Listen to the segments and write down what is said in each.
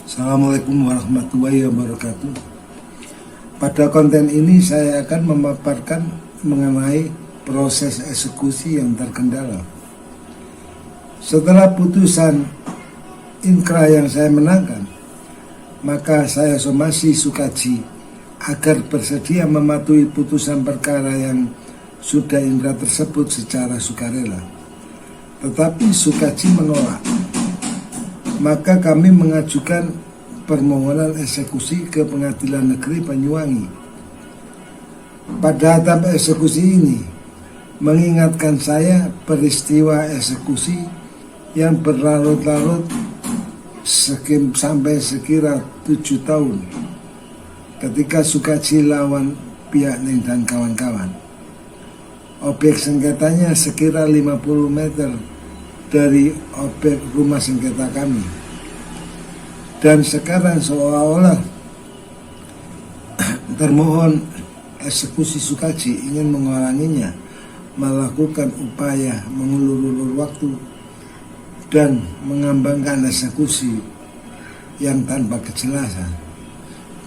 Assalamualaikum warahmatullahi wabarakatuh. Pada konten ini saya akan memaparkan mengenai proses eksekusi yang terkendala. Setelah putusan inkra yang saya menangkan, maka saya somasi Sukaji agar bersedia mematuhi putusan perkara yang sudah inkra tersebut secara sukarela. Tetapi Sukaji menolak. Maka kami mengajukan permohonan eksekusi ke Pengadilan Negeri Banyuwangi. Pada tahap eksekusi ini mengingatkan saya peristiwa eksekusi yang berlarut-larut sampai sekira 7 tahun ketika Sukaji lawan pihak Neng dan kawan-kawan. Objek sengketanya sekira 50 meter dari objek rumah sengketa kami. Dan sekarang seolah-olah termohon eksekusi Sukaji ingin menghalanginya melakukan upaya mengulur-ulur waktu dan mengambangkan eksekusi yang tanpa kejelasan,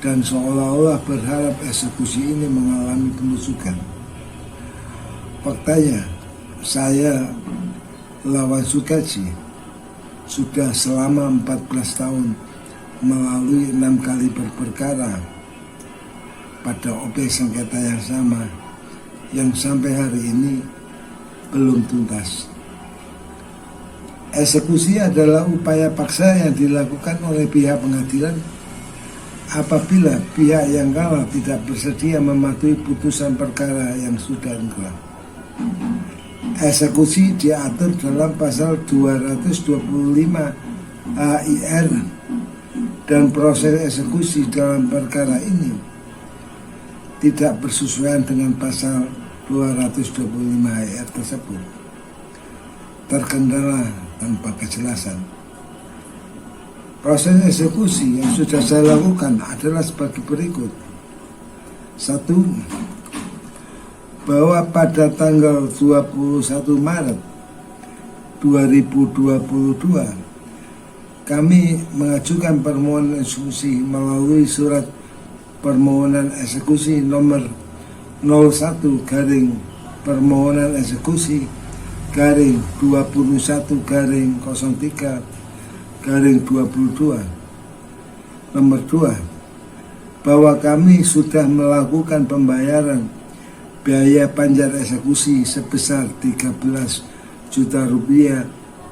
dan seolah-olah berharap eksekusi ini mengalami penusukan. Faktanya, saya lawan Sukaji sudah selama 14 tahun melalui 6 kali berperkara pada objek sengketa yang sama yang sampai hari ini belum tuntas. Eksekusi adalah upaya paksa yang dilakukan oleh pihak pengadilan apabila pihak yang kalah tidak bersedia mematuhi putusan perkara yang sudah inkra. Eksekusi diatur dalam pasal 225 HIR dan proses eksekusi dalam perkara ini tidak bersesuaian dengan pasal 225 HIR tersebut, terkendala tanpa kejelasan. Proses eksekusi yang sudah saya lakukan adalah sebagai berikut. 1. Bahwa pada tanggal 21 Maret 2022 kami mengajukan permohonan eksekusi melalui surat permohonan eksekusi nomor 01 garing permohonan eksekusi garing 21 garing 03 garing 22. Nomor 2, bahwa kami sudah melakukan pembayaran biaya panjar eksekusi sebesar 13 juta rupiah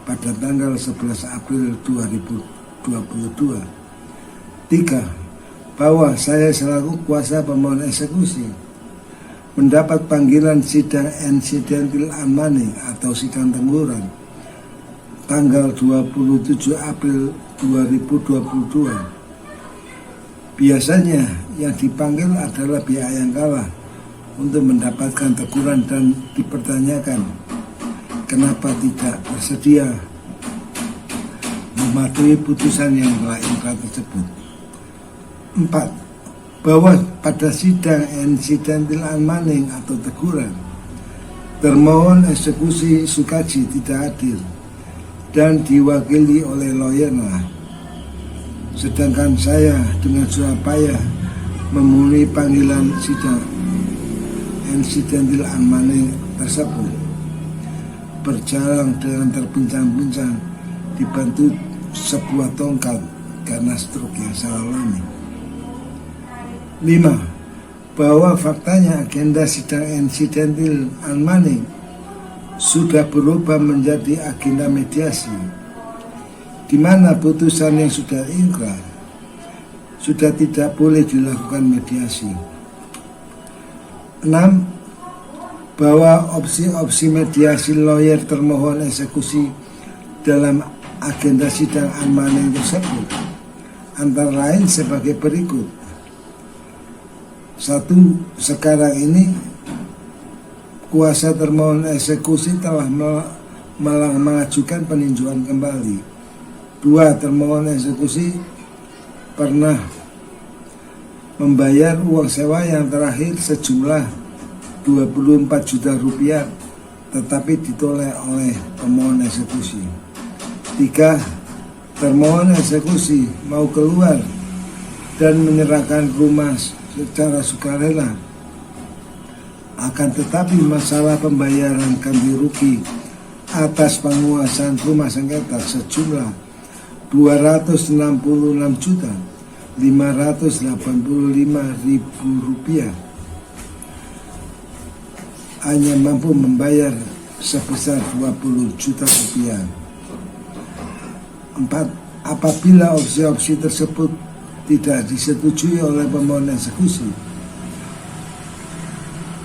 pada tanggal 11 April 2022. 3. Bahwa saya selaku kuasa pemohon eksekusi mendapat panggilan sidang insidentil amani atau sidang teguran tanggal 27 April 2022. Biasanya yang dipanggil adalah pihak yang kalah untuk mendapatkan teguran dan dipertanyakan kenapa tidak bersedia mematuhi putusan yang telah inkra tersebut. 4. Bahwa pada sidang insidentil unmanning atau teguran, termohon eksekusi Sukaji tidak hadir dan diwakili oleh lawyernya, sedangkan saya dengan susah payah memenuhi panggilan sidang insidentil unmanning tersebut, berjalan dengan terpincang-pincang dibantu sebuah tongkat karena stroke yang saya alami. 5. Bahwa faktanya agenda sidang insidentil unmanning sudah berubah menjadi agenda mediasi, di mana putusan yang sudah inkra sudah tidak boleh dilakukan mediasi. 6. Bahwa opsi-opsi mediasi lawyer termohon eksekusi dalam agenda sidang unmanning tersebut antara lain sebagai berikut. 1. Sekarang ini kuasa termohon eksekusi telah mengajukan peninjauan kembali. 2. Termohon eksekusi pernah membayar uang sewa yang terakhir sejumlah 24 juta rupiah tetapi ditolak oleh pemohon eksekusi. 3. Termohon eksekusi mau keluar dan menyerahkan rumah secara sukarela. Akan tetapi masalah pembayaran ganti rugi atas penguasaan rumah sengketa sejumlah Rp266.585.000 hanya mampu membayar sebesar Rp20 juta. 4. Apabila opsi-opsi tersebut tidak disetujui oleh pemohon eksekusi,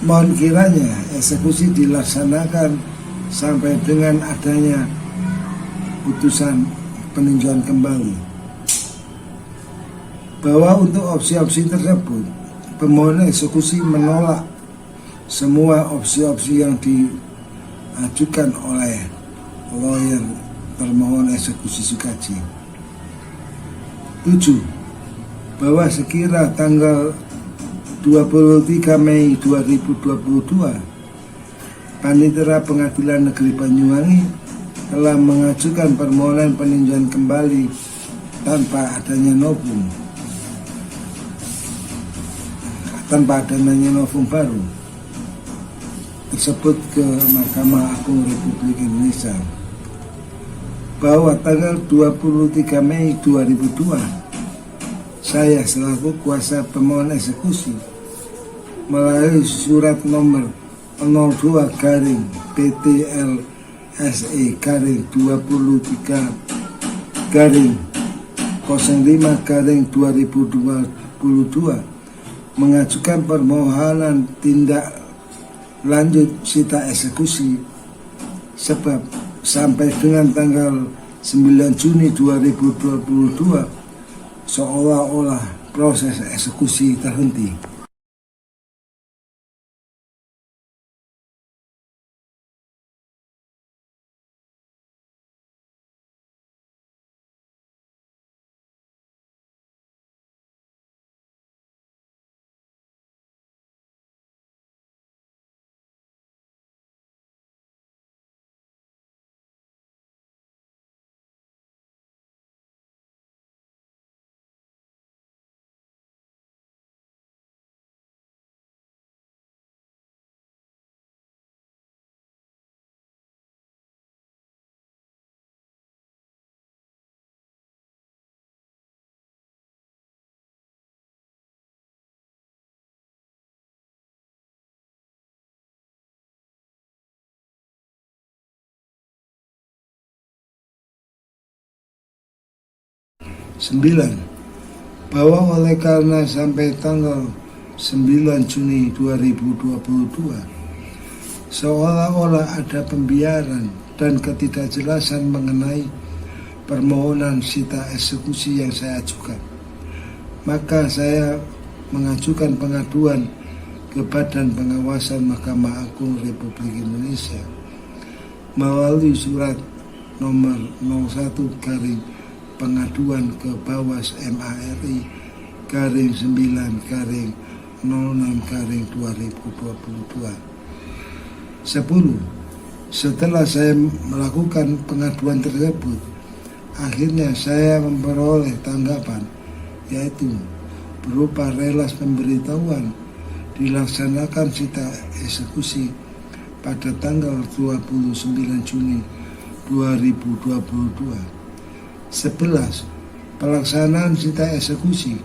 mohon kiranya eksekusi dilaksanakan sampai dengan adanya putusan peninjauan kembali. Bahwa untuk opsi-opsi tersebut, pemohon eksekusi menolak semua opsi-opsi yang diajukan oleh lawyer termohon eksekusi Sukaji. 7. Bahwa sekira tanggal 23 Mei 2022, Panitera Pengadilan Negeri Banyuwangi telah mengajukan permohonan peninjauan kembali tanpa adanya novum baru tersebut ke Mahkamah Agung Republik Indonesia. Bahwa tanggal 23 Mei 2002 saya selaku kuasa pemohon eksekusi melalui surat nomor 02 garing PTLSE garing 23 garing 05 garing 2022 mengajukan permohonan tindak lanjut sita eksekusi sebab sampai dengan tanggal 9 Juni 2022 seolah-olah proses eksekusi terhenti. Sembilan, bahwa oleh karena sampai tanggal 9 Juni 2022 seolah-olah ada pembiaran dan ketidakjelasan mengenai permohonan sita eksekusi yang saya ajukan, maka saya mengajukan pengaduan ke Badan Pengawasan Mahkamah Agung Republik Indonesia melalui surat nomor 01 garing pengaduan ke Bawas MARI garing 9 garing 06 garing 2022. 10. Setelah saya melakukan pengaduan tersebut, akhirnya saya memperoleh tanggapan, yaitu berupa relas pemberitahuan dilaksanakan sita eksekusi pada tanggal 29 Juni 2022. 11. Pelaksanaan sita eksekusi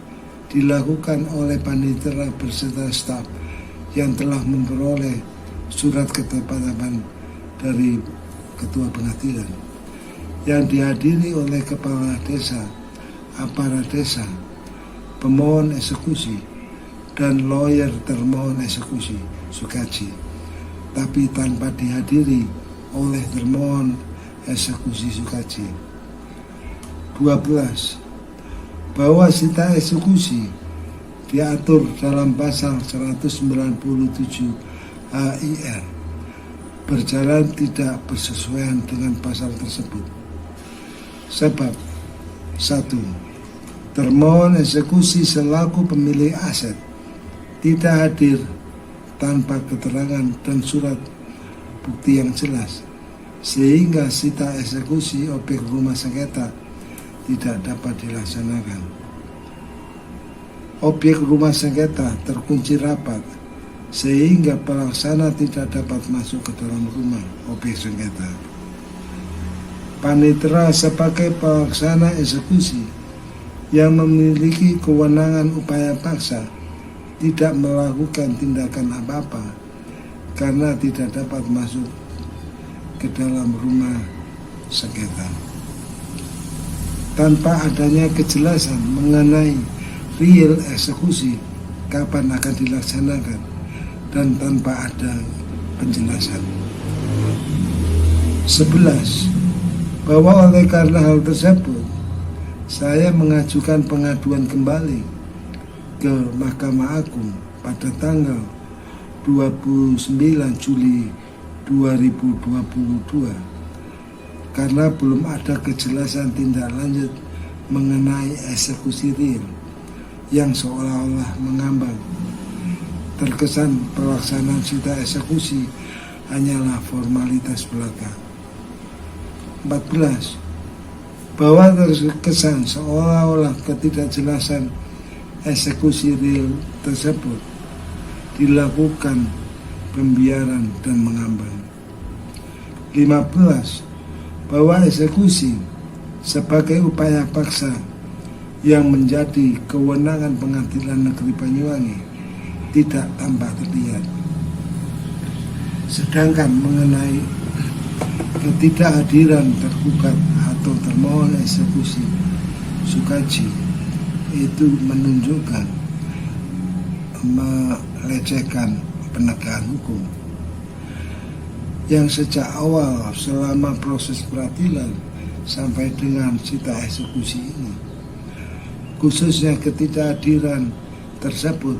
dilakukan oleh panitera berserta staf yang telah memperoleh surat ketetapan dari ketua pengadilan yang dihadiri oleh kepala desa, aparat desa, pemohon eksekusi, dan lawyer termohon eksekusi Sukaji, tapi tanpa dihadiri oleh termohon eksekusi Sukaji. 12. Bahwa sita eksekusi diatur dalam pasal 197 AIR berjalan tidak bersesuaian dengan pasal tersebut. Sebab 1. Termohon eksekusi selaku pemilik aset tidak hadir tanpa keterangan dan surat bukti yang jelas, sehingga sita eksekusi objek rumah sengketa tidak dapat dilaksanakan. Objek rumah sengketa terkunci rapat, sehingga pelaksana tidak dapat masuk ke dalam rumah objek sengketa. Panitera sebagai pelaksana eksekusi yang memiliki kewenangan upaya paksa tidak melakukan tindakan apa-apa karena tidak dapat masuk ke dalam rumah sengketa. Tanpa adanya kejelasan mengenai real eksekusi kapan akan dilaksanakan dan tanpa ada penjelasan. 11. Bahwa oleh karena hal tersebut saya mengajukan pengaduan kembali ke Mahkamah Agung pada tanggal 29 Juli 2022 karena belum ada kejelasan tindak lanjut mengenai eksekusi real yang seolah-olah mengambang. Terkesan pelaksanaan sita eksekusi hanyalah formalitas belaka. 14. Bahwa terkesan seolah-olah ketidakjelasan eksekusi real tersebut dilakukan pembiaran dan mengambang. 15. Bahwa eksekusi sebagai upaya paksa yang menjadi kewenangan Pengadilan Negeri Banyuwangi tidak tampak terlihat. Sedangkan mengenai ketidakhadiran tergugat atau termohon eksekusi Sukaji itu menunjukkan melecehkan penegakan hukum yang sejak awal selama proses peradilan sampai dengan sita eksekusi ini, khususnya ketidakhadiran tersebut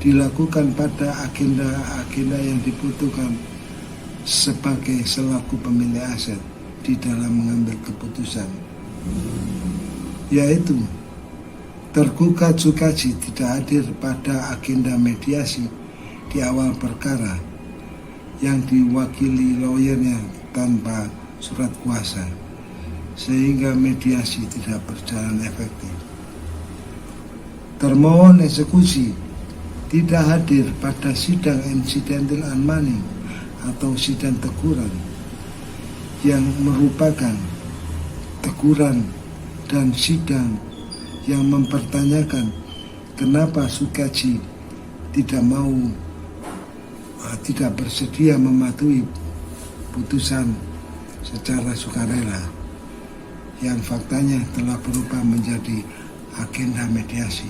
dilakukan pada agenda-agenda yang dibutuhkan sebagai selaku pemilik aset di dalam mengambil keputusan, yaitu tergugat Sukaji tidak hadir pada agenda mediasi di awal perkara yang diwakili lawyernya tanpa surat kuasa, sehingga mediasi tidak berjalan efektif. Termohon eksekusi tidak hadir pada sidang incidental unmanning atau sidang teguran yang merupakan teguran dan sidang yang mempertanyakan kenapa Sukaji tidak bersedia mematuhi putusan secara sukarela yang faktanya telah berubah menjadi agenda mediasi.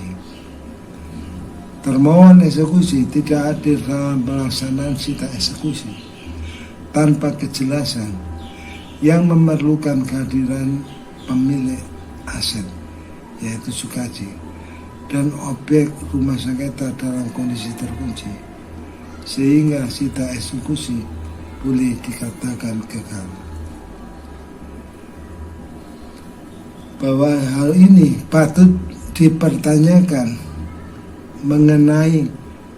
Termohon eksekusi tidak hadir dalam pelaksanaan sita eksekusi tanpa kejelasan yang memerlukan kehadiran pemilik aset, yaitu Sukaji, dan objek rumah sengketa dalam kondisi terkunci, sehingga sita eksekusi boleh dikatakan gagal. Bahwa hal ini patut dipertanyakan mengenai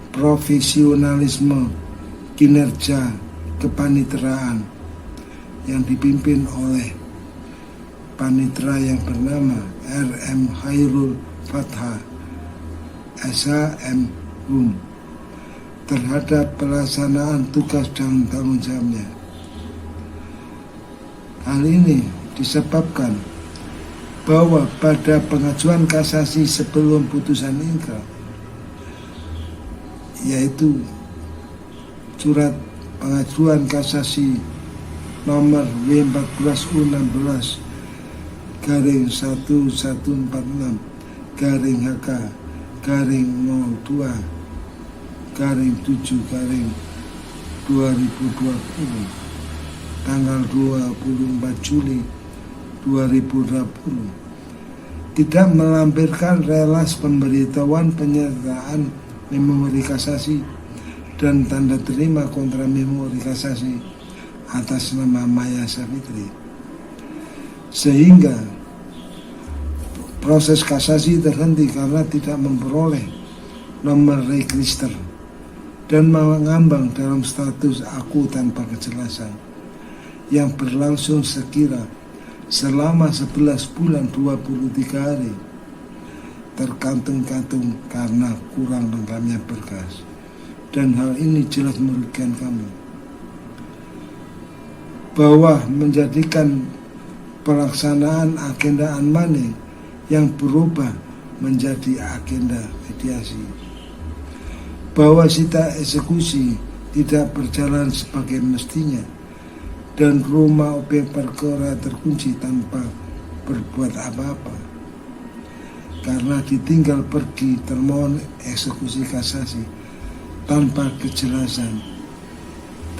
profesionalisme kinerja kepaniteraan yang dipimpin oleh panitera yang bernama R.M. Hairul Fathah S.H.M. terhadap pelaksanaan tugas dan tanggung jawabnya. Hal ini disebabkan bahwa pada pengajuan kasasi sebelum putusan ingkrah, yaitu surat pengajuan kasasi nomor W14U16 garing 1146 garing HK garing 02 garing 7 garing 2020 tanggal 24 Juli 2020 tidak melampirkan relas pemberitahuan penyertaan memori kasasi dan tanda terima kontra memori kasasi atas nama Maya Savitri, sehingga proses kasasi terhenti karena tidak memperoleh nomor register dan mengambang dalam status aku tanpa kejelasan yang berlangsung sekira selama 11 bulan 23 hari, terkantung-kantung karena kurang lengkapnya berkas, dan hal ini jelas merugikan kami, bahwa menjadikan pelaksanaan agenda An-Maning yang berubah menjadi agenda mediasi, bahwa sita eksekusi tidak berjalan sebagai mestinya, dan rumah objek perkara terkunci tanpa berbuat apa-apa karena ditinggal pergi termohon eksekusi kasasi tanpa kejelasan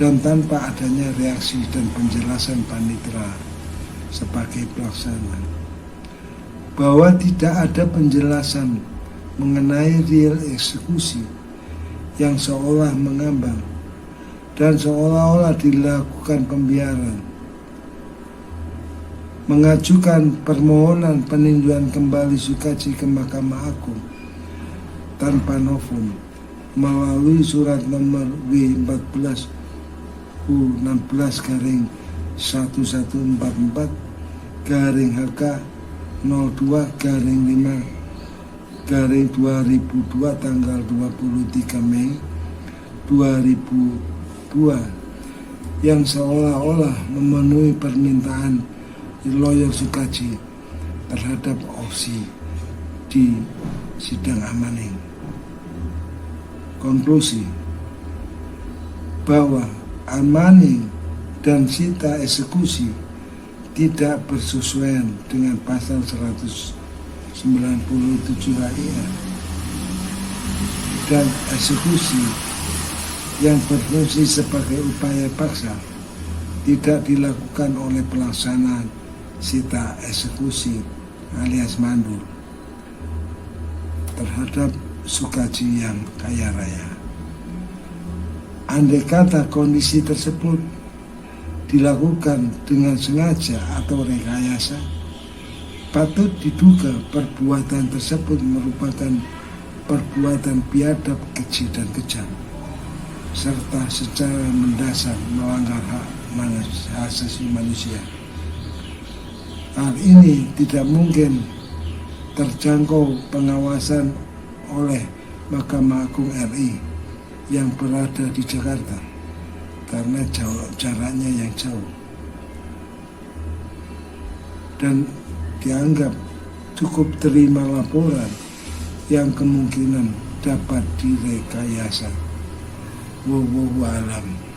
dan tanpa adanya reaksi dan penjelasan panitera sebagai pelaksana, bahwa tidak ada penjelasan mengenai real eksekusi yang seolah mengambang dan seolah-olah dilakukan pembiaran, mengajukan permohonan peninjauan kembali Sukaci ke Mahkamah Agung tanpa novum melalui surat nomor W14 U16 garing 1144 garing HK 02 garing 5 garing 2002 tanggal 23 Mei 2002 yang seolah-olah memenuhi permintaan lawyer Sukaci terhadap opsi di sidang An-Maning. Konklusi bahwa An-Maning dan sita eksekusi tidak bersesuaian dengan pasal 197 HIA dan eksekusi yang berfungsi sebagai upaya paksa tidak dilakukan oleh pelaksanaan sita eksekusi alias mandur terhadap Sukaci yang kaya raya. Andai kata kondisi tersebut dilakukan dengan sengaja atau rekayasa, patut diduga perbuatan tersebut merupakan perbuatan biadab, keji dan kejam, serta secara mendasar melanggar hak asasi manusia. Hal ini tidak mungkin terjangkau pengawasan oleh Mahkamah Agung RI yang berada di Jakarta karena jaraknya yang jauh, dan dianggap cukup terima laporan yang kemungkinan dapat direkayasa. Wallahu a'lam.